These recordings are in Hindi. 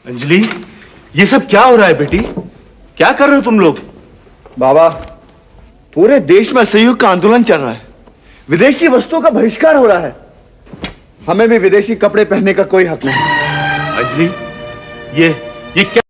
अंजलि, ये सब क्या हो रहा है बेटी? क्या कर रहे हो तुम लोग? बाबा, पूरे देश में असहयोग का आंदोलन चल रहा है। विदेशी वस्तुओं का बहिष्कार हो रहा है। हमें भी विदेशी कपड़े पहनने का कोई हक नहीं। अंजलि, ये क्या?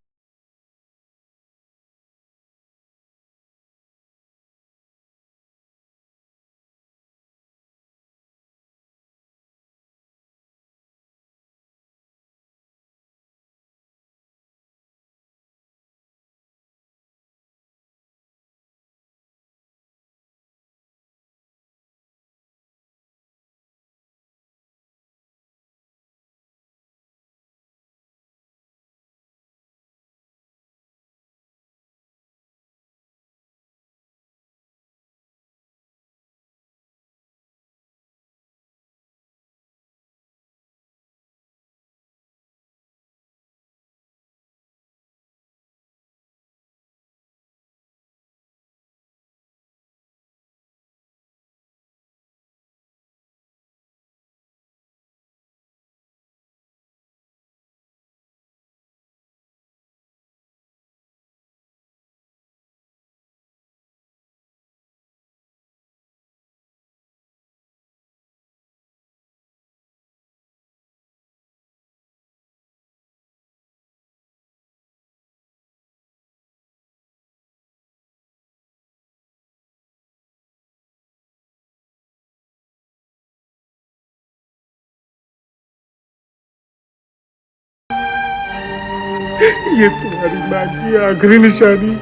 ये तुम्हारी माँ की आखिरी निशानी।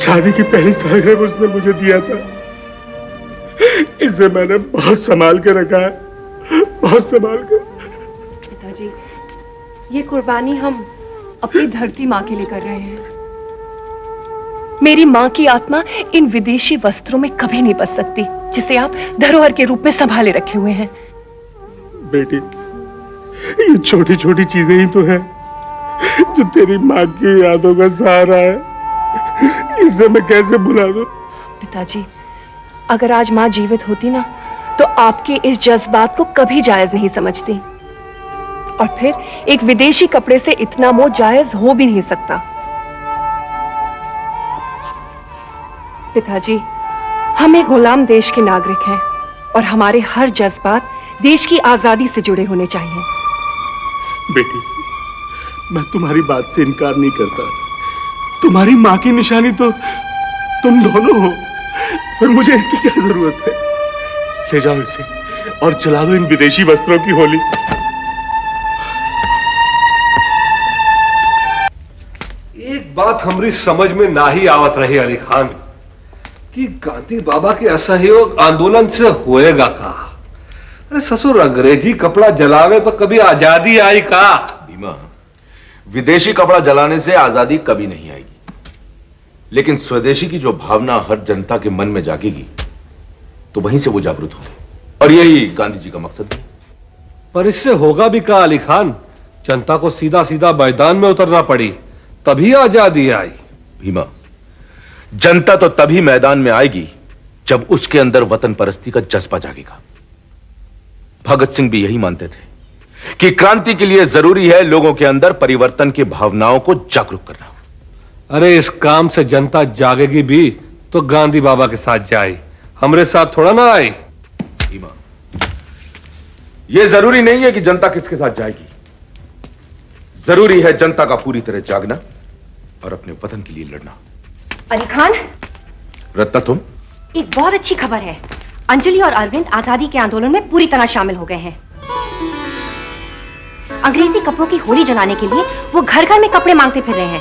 शादी की पहली सालगिरह उसने मुझे दिया था। इसे मैंने बहुत संभाल के रखा है, बहुत संभाल कर। पिताजी, ये कुर्बानी हम अपनी धरती माँ के लिए कर रहे हैं। मेरी माँ की आत्मा इन विदेशी वस्त्रों में कभी नहीं बस सकती, जिसे आप धरोहर के रूप में संभाले रखे हुए हैं। बेटी, ये छोटी छोटी चीजें ही तो है जो तेरी माँ की यादों का सहारा है। इसे मैं कैसे भुला दूं? पिताजी, अगर आज माँ जीवित होती ना, तो आपके इस जज्बात को कभी जायज नहीं समझती। और फिर एक विदेशी कपड़े से इतना मोह जायज हो भी नहीं सकता। पिताजी, हम एक गुलाम देश के नागरिक हैं और हमारे हर जज्बात देश की आजादी से जुड़े होने चाहिए। बेटी, मैं तुम्हारी बात से इनकार नहीं करता। तुम्हारी माँ की निशानी तो तुम दोनों हो, फिर मुझे इसकी क्या जरूरत है? ले जाओ इसे और जला दो इन विदेशी वस्त्रों की होली। एक बात हमारी समझ में ना ही आवत रही अली खान कि गांधी बाबा के असहयोग आंदोलन से होएगा का? अरे ससुर, अंग्रेजी कपड़ा जलावे तो कभी आजादी आई का? भीमा, विदेशी कपड़ा जलाने से आजादी कभी नहीं आएगी, लेकिन स्वदेशी की जो भावना हर जनता के मन में जागेगी तो वहीं से वो जागरूक होंगे, और यही गांधी जी का मकसद है। पर इससे होगा भी का अली खान? जनता को सीधा सीधा मैदान में उतरना पड़ी, तभी आजादी आई। भीमा, जनता तो तभी मैदान में आएगी जब उसके अंदर वतन परस्ती का जज्बा जागेगा। भगत सिंह भी यही मानते थे कि क्रांति के लिए जरूरी है लोगों के अंदर परिवर्तन की भावनाओं को जागरूक करना। अरे इस काम से जनता जागेगी भी तो गांधी बाबा के साथ जाए, हमरे साथ थोड़ा ना आए। भीमा, यह जरूरी नहीं है कि जनता किसके साथ जाएगी। जरूरी है जनता का पूरी तरह जागना और अपने वतन के लिए लड़ना। अली खान, रत्ना, तुम? एक बहुत अच्छी खबर है। अंजलि और अरविंद आजादी के आंदोलन में पूरी तरह शामिल हो गए हैं। अंग्रेजी कपड़ों की होली जलाने के लिए वो घर घर में कपड़े मांगते फिर रहे हैं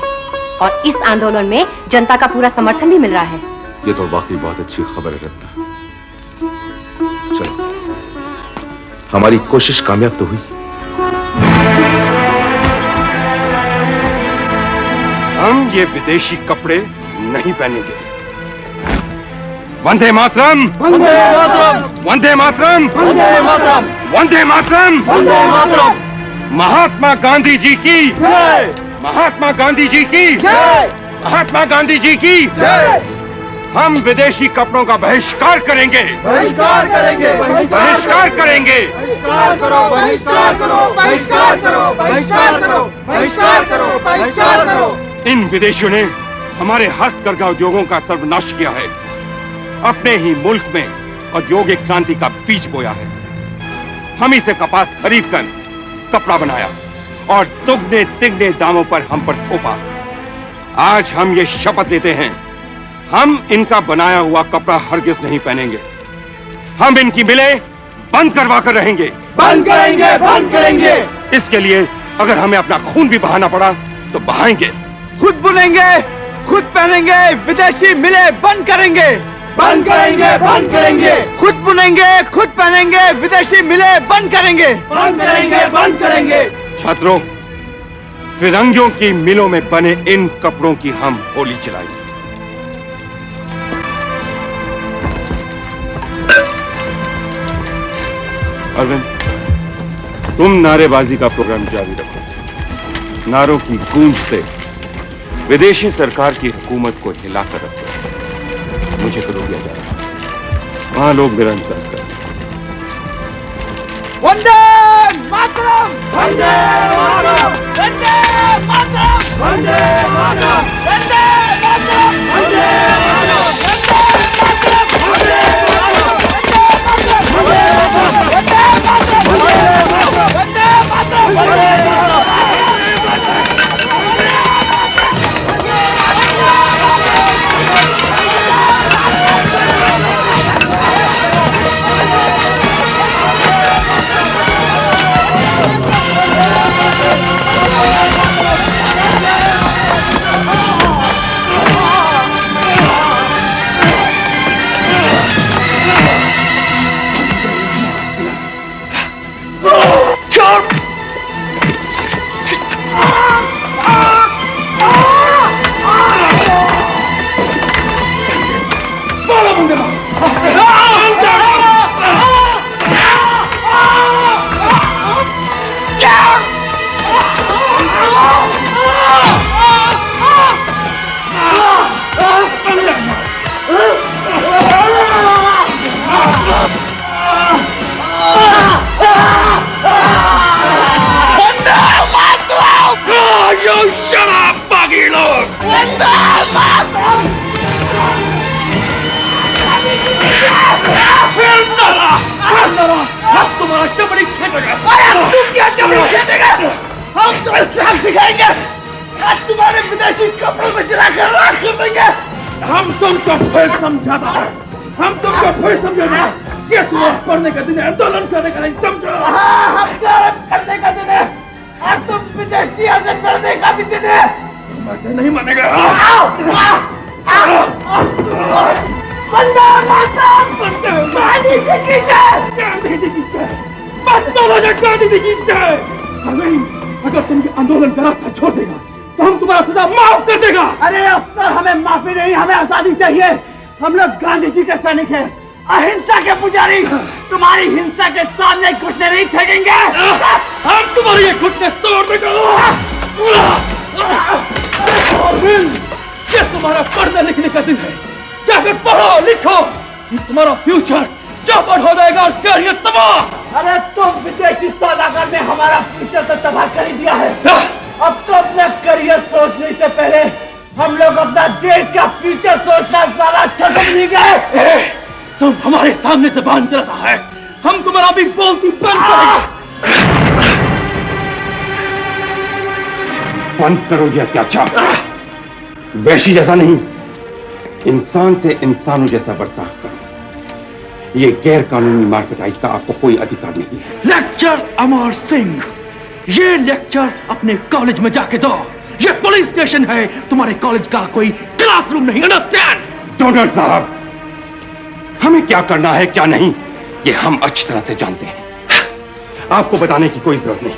और इस आंदोलन में जनता का पूरा समर्थन भी मिल रहा है। ये तो वाकई बहुत अच्छी खबर है रत्ना। चलो, हमारी कोशिश कामयाब तो हुई। हम ये विदेशी कपड़े नहीं पहनेंगे। वंदे मातरम, वंदे मातरम, वंदे मातरम, वंदे मातरम, वंदे मातरम, वंदे मातरम। महात्मा गांधी जी की जय, महात्मा गांधी जी की जय, महात्मा गांधी जी की जय। हम विदेशी कपड़ों का बहिष्कार करेंगे, बहिष्कार करेंगे, बहिष्कार करेंगे। बहिष्कार करो, बहिष्कार करो, बहिष्कार करो, बहिष्कार करो। बहिष्कार करो, बहिष्कार करो। इन विदेशियों ने हमारे हस्तकरघा उद्योगों का सर्वनाश किया है, अपने ही मुल्क में औद्योगिक क्रांति का बीज बोया है। हम ही से कपास खरीद कर कपड़ा बनाया और दुगने तिगने दामों पर हम पर थोपा। आज हम ये शपथ लेते हैं, हम इनका बनाया हुआ कपड़ा हरगिज नहीं पहनेंगे। हम इनकी मिलें बंद करवा कर रहेंगे। बंद करेंगे, बंद करेंगे। इसके लिए अगर हमें अपना खून भी बहाना पड़ा तो बहाएंगे। खुद बुनेंगे, खुद पहनेंगे, विदेशी मिले बंद करेंगे, बंद करेंगे, बंद करेंगे। खुद बुनेंगे, खुद पहनेंगे, विदेशी मिले बंद करेंगे, बंद करेंगे, बंद करेंगे। छात्रों, फिरंगियों की मिलों में बने इन कपड़ों की हम होली चलाएंगे। अरविंद, तुम नारेबाजी का प्रोग्राम जारी रखो। नारों की गूंज से विदेशी सरकार की हुकूमत को हिलाकर रखो। मुझे तो रोक दिया जा रहा है, वहां लोग मेरा इंतजार कर। वंदे मातरम, वंदे मातरम, वंदे मातरम, वंदे मातरम, वंदे मातरम, वंदे मातरम, वंदे मातरम, वंदे मातरम, वंदे मातरम, वंदे मातरम, वंदे तुम्हारे विदेशी कपड़ों में चलाकर राख कर देंगे। हम तुमको फिर समझाता है, हम तुमको फिर समझाएंगे। ये तुम्हारा पढ़ने का दिन है, आंदोलन करने का नहीं, समझो। हाँ, हम करने का दिन है और तुम विदेशी से करने का भी दिन है। तुम ऐसे नहीं मानेगा। वंदे मातरम, गांधी जी की जय, गांधी जी की जय, गांधी जी की जय। अगर तुम ये आंदोलन का रास्ता छोड़ देगा तो हम तुम्हारा सजा माफ कर देगा। अरे अफसर, हमें माफी नहीं, हमें आजादी चाहिए। हम लोग गांधी जी के सैनिक हैं, अहिंसा के पुजारी। तुम्हारी हिंसा के सामने घुटने नहीं फेंकेंगे। हम तुम्हारे ये घुटने तोड़ देंगे। ये तुम्हारा पढ़ने लिखने का दिन है, जाकर पढ़ो लिखो, तुम्हारा फ्यूचर चौपट हो जाएगा और करियर तबाह। अरे तुम विदेशी सौदागर ने हमारा फ्यूचर तो तबाह कर ही दिया है। अब तो अपना करियर सोचने से पहले हम लोग अपना देश का फ्यूचर सोचना ज्यादा अच्छा समझेंगे। तुम हमारे सामने से बांध चलाता है, हम तुम्हारा भी बोलती बंद करेंगे। बंद करो ये अत्याचार। वैशी जैसा नहीं, इंसान से इंसानों जैसा बर्ताव करो। ये गैर कानूनी मारपिटाई का आपको कोई अधिकार नहीं है। लेक्चर अमर सिंह, ये लेक्चर अपने कॉलेज में जाके दो। ये पुलिस स्टेशन है, तुम्हारे कॉलेज का कोई क्लासरूम नहीं। अंडरस्टैंड? डॉक्टर साहब, हमें क्या करना है क्या नहीं ये हम अच्छी तरह से जानते हैं, आपको बताने की कोई जरूरत नहीं।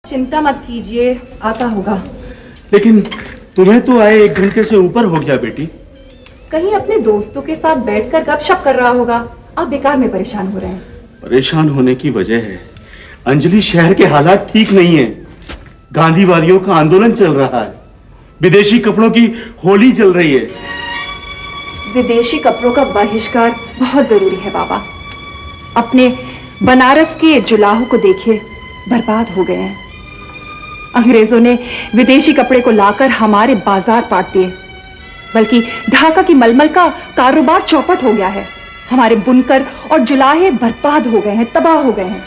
चिंता मत कीजिए, आता होगा। लेकिन तुम्हें तो आए 1 घंटे से ऊपर हो गया बेटी। कहीं अपने दोस्तों के साथ बैठकर गपशप कर रहा होगा। आप बेकार में परेशान हो रहे हैं। परेशान होने की वजह है अंजलि, शहर के हालात ठीक नहीं है। गांधीवादियों का आंदोलन चल रहा है, विदेशी कपड़ों की होली चल रही है। विदेशी कपड़ों का बहिष्कार बहुत जरूरी है बाबा। अपने बनारस के जुलाहों को देखिए, बर्बाद हो गए हैं। अंग्रेजों ने विदेशी कपड़े को लाकर हमारे बाजार पाट दिए, बल्कि ढाका की मलमल का कारोबार चौपट हो गया है। हमारे बुनकर और जुलाहे बर्बाद हो गए हैं, तबाह हो गए हैं।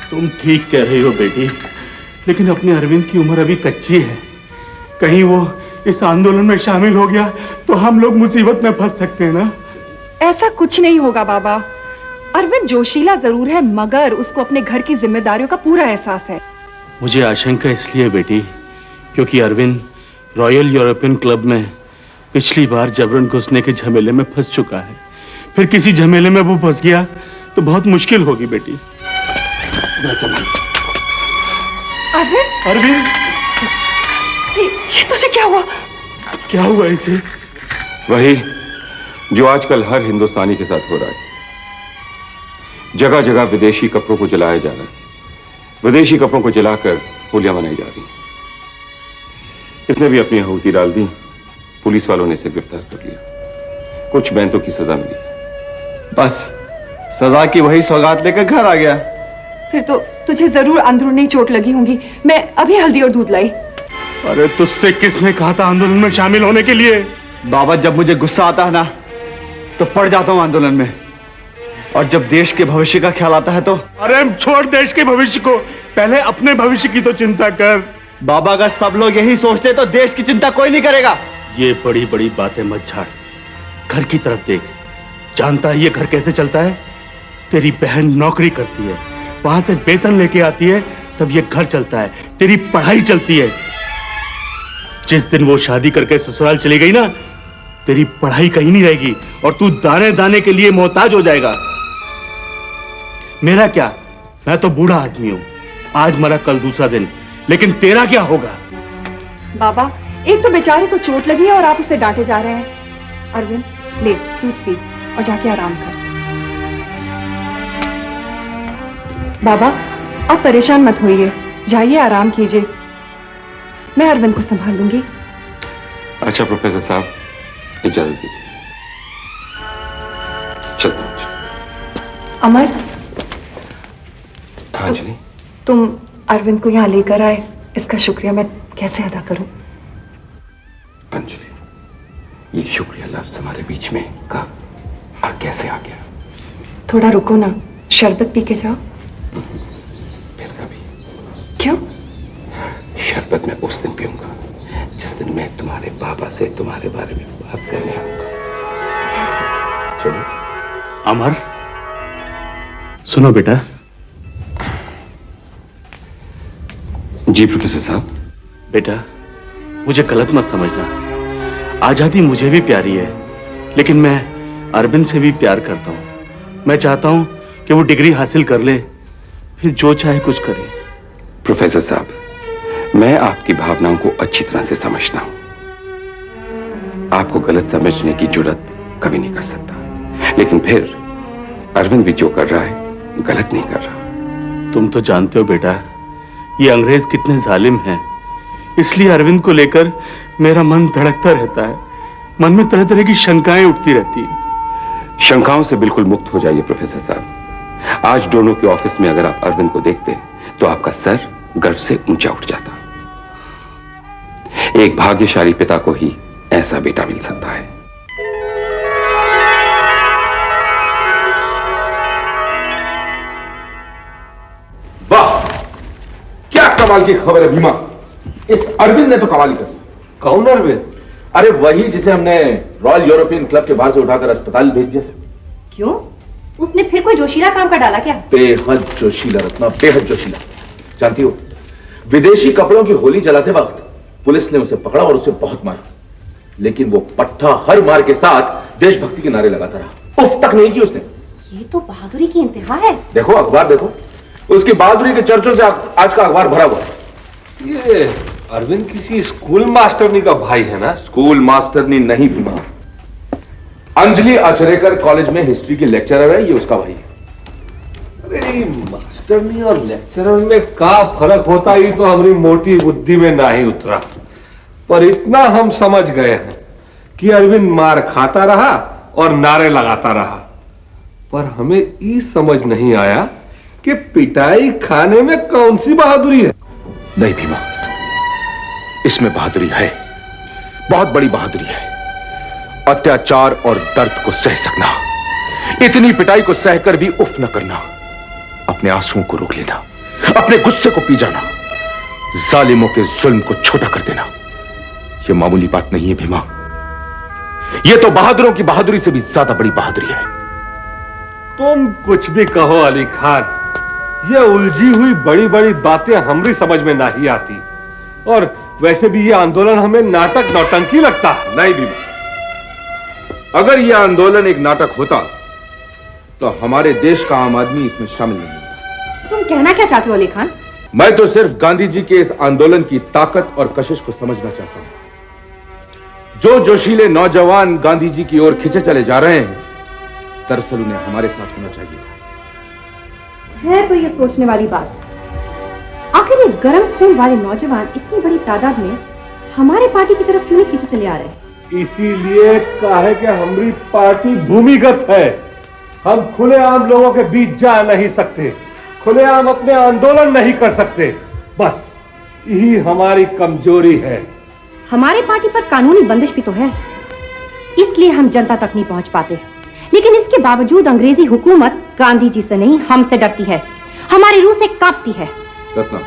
तुम ठीक कह रही हो बेटी, लेकिन अपने अरविंद की उम्र अभी कच्ची है। कहीं वो इस आंदोलन में शामिल हो गया तो हम लोग मुसीबत में फंस सकते हैं ना। ऐसा कुछ नहीं होगा बाबा। अरविंद जोशीला जरूर है, मगर उसको अपने घर की जिम्मेदारियों का पूरा एहसास है। मुझे आशंका इसलिए बेटी क्योंकि अरविंद रॉयल यूरोपियन क्लब में पिछली बार जबरन घुसने के झमेले में फंस चुका है। फिर किसी झमेले में वो फंस गया तो बहुत मुश्किल होगी बेटी। अरविंद, अरविंद, ये तुझे क्या हुआ? क्या हुआ इसे? वही जो आजकल हर हिंदुस्तानी के साथ हो रहा है। जगह जगह विदेशी कपड़ों को जलाया जा रहा है। विदेशी कपड़ों को जलाकर होलियां मनाई जा रही। इसने भी अपनी आहुति डाल दी। पुलिस वालों ने इसे गिरफ्तार कर लिया। कुछ बैंतों की सजा मिली। बस सजा की वही सौगात लेकर घर आ गया। फिर तो तुझे जरूर अंदरूनी चोट लगी होगी। मैं अभी हल्दी और दूध लाई। अरे तुझसे किसने कहा था आंदोलन में शामिल होने के लिए? बाबा, जब मुझे गुस्सा आता है ना तो पड़ जाता हूं आंदोलन में, और जब देश के भविष्य का ख्याल आता है तो। अरे छोड़ देश के भविष्य को, पहले अपने भविष्य की तो चिंता कर। बाबा, अगर सब लोग यही सोचते तो देश की चिंता कोई नहीं करेगा। ये बड़ी बड़ी बातें मत झाड़, घर की तरफ देख। जानता है ये घर कैसे चलता है? तेरी बहन नौकरी करती है, वहां से वेतन लेके आती है, तब ये घर चलता है। तेरी पढ़ाई चलती है। जिस दिन वो शादी करके ससुराल चली गई ना, तेरी पढ़ाई कहीं नहीं रहेगी और तू दाने दाने के लिए मोहताज हो जाएगा। मेरा क्या, मैं तो बूढ़ा आदमी हूं। आज मरा कल दूसरा दिन, लेकिन तेरा क्या होगा? बाबा, एक तो बेचारे को चोट लगी है और आप उसे डांटे जा रहे हैं। अरविंद, ले दूध पी और जाके आराम कर। बाबा, आप परेशान मत होइए, जाइए आराम कीजिए। मैं अरविंद को संभाल लूंगी। अच्छा प्रोफेसर साहब, इजाजत दीजिए, चलता हूं। अमर, हाँ अंजलि, तुम अरविंद को यहाँ लेकर आए, इसका शुक्रिया मैं कैसे अदा करूं? अंजलि, ये शुक्रिया लफ्ज हमारे बीच में कब और कैसे आ गया? थोड़ा रुको ना, शरबत पी के जाओ। फिर कभी। क्यों? शरबत मैं उस दिन पीऊंगा जिस दिन मैं तुम्हारे पापा से तुम्हारे बारे में बात करने आऊंगा। चलो। अमर, सुनो बेटा। जी प्रोफेसर साहब। बेटा, मुझे गलत मत समझना। आजादी मुझे भी प्यारी है, लेकिन मैं अरविंद से भी प्यार करता हूं। मैं चाहता हूं कि वो डिग्री हासिल कर ले, फिर जो चाहे कुछ करे। प्रोफेसर साहब, मैं आपकी भावनाओं को अच्छी तरह से समझता हूं। आपको गलत समझने की जुर्रत कभी नहीं कर सकता, लेकिन फिर अरविंद भी जो कर रहा है गलत नहीं कर रहा। तुम तो जानते हो बेटा, ये अंग्रेज कितने जालिम हैं, इसलिए अरविंद को लेकर मेरा मन धड़कता रहता है। मन में तरह तरह की शंकाएं उठती रहती हैं। शंकाओं से बिल्कुल मुक्त हो जाइए प्रोफेसर साहब। आज डोनो के ऑफिस में अगर आप अरविंद को देखते तो आपका सर गर्व से ऊंचा उठ जाता। एक भाग्यशाली पिता को ही ऐसा बेटा मिल सकता है। वाह, क्या कमाल की खबर है भीमा। इस अरविंद ने तो कमाल कर दी। कौन अरविंद? अरे वही जिसे हमने रॉयल यूरोपियन क्लब के बाहर से उठाकर अस्पताल भेज दिया। क्यों? उसने फिर कोई जोशीला काम कर डाला क्या? बेहद जोशीला रत्ना, बेहद जोशीला। जानती हो, विदेशी कपड़ों की होली जलाते वक्त पुलिस ने उसे पकड़ा और उसे बहुत मारा, लेकिन वो पट्टा हर मार के साथ देशभक्ति के नारे लगाता रहा। उफ तक नहीं की उसने। ये तो बहादुरी की इंतहा है। देखो अखबार देखो, उसकी बहादुरी के चर्चों से आज का अखबार भरा हुआ है। ये अरविंद किसी स्कूल मास्टरनी का भाई है ना? स्कूल मास्टरनी नहीं भीमा, अंजलि आचरेकर कॉलेज में हिस्ट्री की लेक्चरर है, ये उसका भाई है। अरे मास्टरनी और लेक्चरर में का फर्क होता है, ये तो हमारी मोटी बुद्धि में नहीं उतरा। पर इतना हम समझ गए हैं कि अरविंद मार खाता रहा और नारे लगाता रहा, पर हमें ये समझ नहीं आया कि पिटाई खाने में कौन सी बहादुरी है। नहीं भीमा, इसमें बहादुरी है, बहुत बड़ी बहादुरी है। अत्याचार और दर्द को सह सकना, इतनी पिटाई को सहकर भी उफ न करना, अपने आंसुओं को रोक लेना, अपने गुस्से को पी जाना, जालिमों के जुल्म को छोटा कर देना, यह मामूली बात नहीं है भीमा। यह तो बहादुरों की बहादुरी से भी ज्यादा बड़ी बहादुरी है। तुम कुछ भी कहो अली खान, ये उलझी हुई बड़ी बड़ी बातें हमारी समझ में नहीं आती, और वैसे भी ये आंदोलन हमें नाटक नौटंकी लगता है। नहीं भीमा, अगर यह आंदोलन एक नाटक होता तो हमारे देश का आम आदमी इसमें शामिल नहीं होता। तुम कहना क्या चाहते हो अली खान? मैं तो सिर्फ गांधी जी के इस आंदोलन की ताकत और कशिश को समझना चाहता हूं। जो जोशीले नौजवान गांधी जी की ओर खिंचे चले जा रहे हैं, दरअसल उन्हें हमारे साथ होना चाहिए था। है तो ये सोचने वाली बात, आखिर ये गर्म खून वाले नौजवान इतनी बड़ी तादाद में हमारे पार्टी की तरफ क्यों नहीं खींचे चले आ रहे? इसीलिए काहे कि हमारी पार्टी भूमिगत है, हम खुलेआम लोगों के बीच जा नहीं सकते, खुलेआम अपने आंदोलन नहीं कर सकते, बस यही हमारी कमजोरी है। हमारे पार्टी पर कानूनी बंदिश भी तो है, इसलिए हम जनता तक नहीं पहुंच पाते। लेकिन इसके बावजूद अंग्रेजी हुकूमत गांधी जी से नहीं हमसे डरती है, हमारी रूह से कांपती है। रत्ना,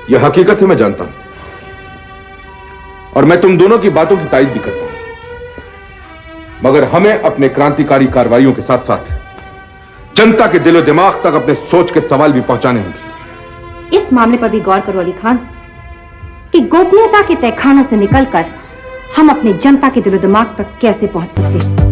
यह हकीकत है, मैं जानता हूं, और मैं तुम दोनों की बातों की तायद भी करता हूं, मगर हमें अपने क्रांतिकारी कार्रवाइयों के साथ साथ जनता के दिलो दिमाग तक अपने सोच के सवाल भी पहुंचाने होंगे। इस मामले पर भी गौर करो अली खान कि गोपनीयता के तहखानों से निकलकर हम अपने जनता के दिलो दिमाग तक कैसे पहुंच सकते हैं।